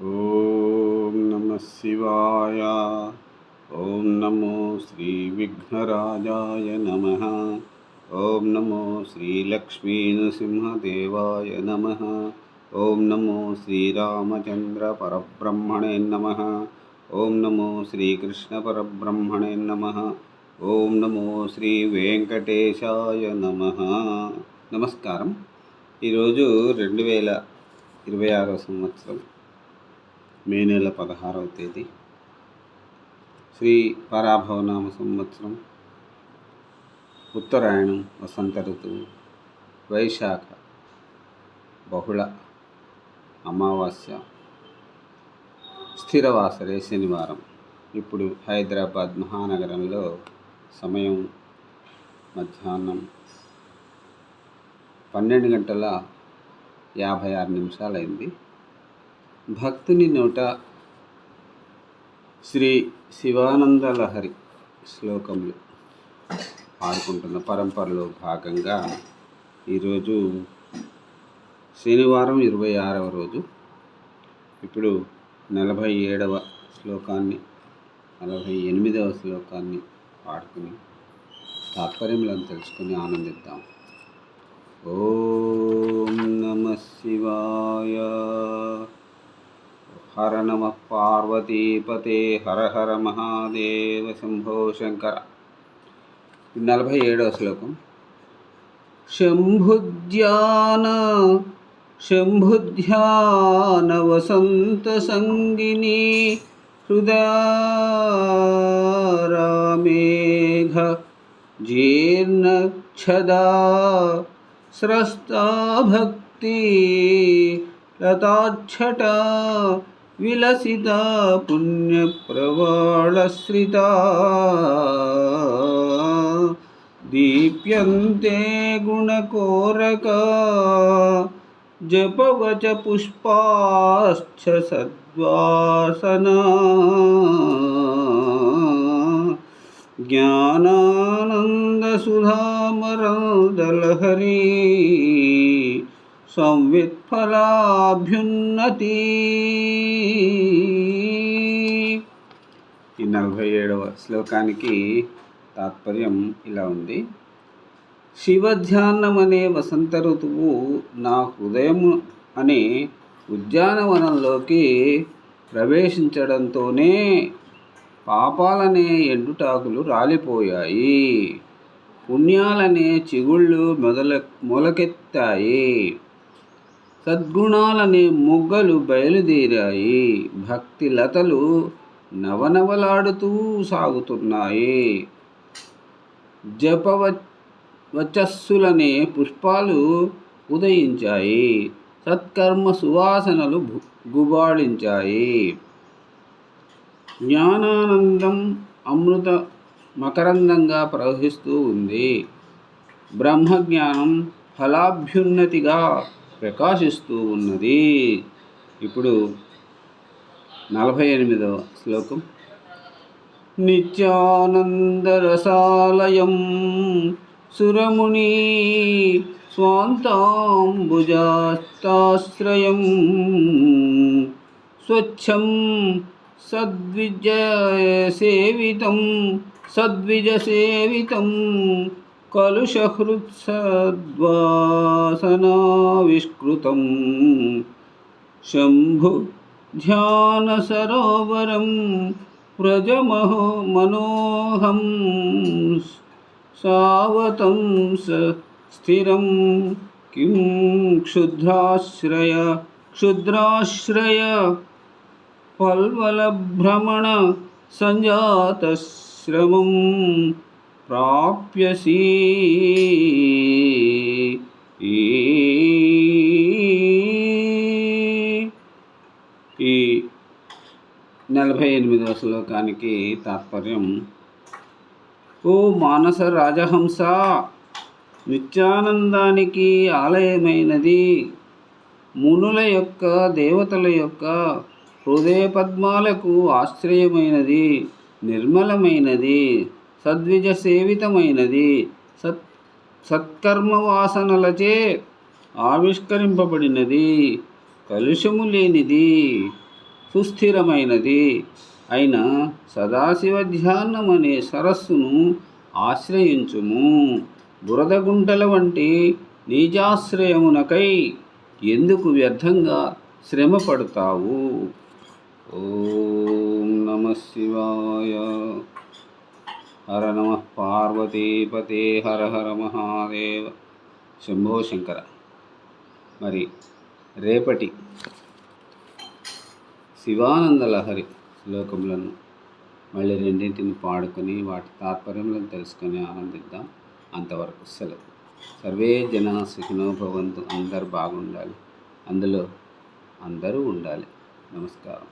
ఓం నమ శివాయ. ఓం నమో శ్రీ విఘ్నరాజాయ నమ. ఓం నమో శ్రీ లక్ష్మీ నృసింహదేవాయ నమ. ఓం నమో శ్రీరామచంద్ర పరబ్రహ్మణే నమ. ఓం నమో శ్రీకృష్ణ పరబ్రహ్మణే నమ. ఓం నమో శ్రీ వెంకటేశాయ నమ. నమస్కారం. ఈరోజు 2026 సంవత్సరం మే నెల 16వ తేదీ, శ్రీ పరాభవనామ సంవత్సరం, ఉత్తరాయణం, వసంత ఋతువు, వైశాఖ బహుళ అమావాస్య, స్థిరవాసరే శనివారం. ఇప్పుడు హైదరాబాద్ మహానగరంలో సమయం మధ్యాహ్నం 12:56 అయింది. భక్తుని నోట శ్రీ శివానందలహరి శ్లోకములు పాడుకుంటున్న పరంపరలో భాగంగా ఈరోజు శనివారం 26వ రోజు. ఇప్పుడు 47వ శ్లోకాన్ని 48వ శ్లోకాన్ని పాడుకుని తాత్పర్యములను తెలుసుకుని ఆనందిద్దాం. ఓం నమ శివాయ. హర నమ పార్వతీపతే హర హర మహాదేవ శంభో శంకర. 47వ శ్లోకం. శంభుధ్యాన వసంత సంగిని హృదయారామేఘ జీర్ణక్షదా స్రస్తా భక్తి లతాచ్చట విలసిత పుణ్యప్రవాళశ్రితా దీప్యంతే గుణకోరక జపవచ పుష్పాశ్చ సద్వాసనా జ్ఞానానంద సుధామరదలహరి సంవిత్ఫలాభ్యున్నతి. ఈ 47వ శ్లోకానికి తాత్పర్యం ఇలా ఉంది. శివధ్యానం అనే వసంత ఋతువు నా హృదయము అనే ఉద్యానవనంలోకి ప్రవేశించడంతోనే పాపాలనే ఎండుటాకులు రాలిపోయాయి, పుణ్యాలనే చిగుళ్ళు మొలకెత్తాయి, సద్గుణాలనే మొగ్గలు బయలుదేరాయి, భక్తి లతలు నవనవలాడుతూ సాగుతున్నాయి, జపవచస్సులనే పుష్పాలు ఉదయించాయి, సత్కర్మ సువాసనలు గుబాళించాయి, జ్ఞానానందం అమృత మకరందంగా ప్రవహిస్తూ ఉంది, బ్రహ్మజ్ఞానం ఫలాభ్యున్నతిగా ప్రకాశిస్తూ ఉన్నది. ఇప్పుడు 48వ శ్లోకం. నిత్యానందరసాలయం సురముని స్వాంతాంబుజాస్తాశ్రయం స్వచ్ఛం సద్విజసేవితం కలుషహృత్సద్వాసనావిష్కృతం శంభు ధ్యాన సరోవరం వ్రజమహో మనోహం సావతం స్థిరం కిం క్షుద్రాశ్రయ పల్వలభ్రమణ సంజాతశ్రమం ప్రాప్యసి. ఈ 48వ శ్లోకానికి తాత్పర్యం. ఓ మానస రాజహంస, నిత్యానందానికి ఆలయమైనది, మునుల యొక్క దేవతల యొక్క హృదయ పద్మాలకు ఆశ్రయమైనది, నిర్మలమైనది, సద్విజ సేవితమైనది, సత్కర్మ వాసనలచే ఆవిష్కరింపబడినది, కలుషము లేనిది, సుస్థిరమైనది అయిన సదాశివ ధ్యానం అనే సరస్సును ఆశ్రయించుము. బురదగుంటల వంటి నీజాశ్రయమునకై ఎందుకు వ్యర్థంగా శ్రమ పడతావు? ఓం నమః శివాయ. హర నమః పార్వతీపతే. హర హర మహాదేవ. శంభో శంకర. మరి రేపటి శివానంద లహరి శ్లోకములను మళ్ళీ రెండింటిని పాడుకొని వాటి తాత్పర్యములను తెలుసుకొని ఆనందిద్దాం. అంతవరకు సెలవు. సర్వే జనా సుఖినో భవంతు. అందరు బాగుండాలి, అందులో అందరూ ఉండాలి. నమస్కారం.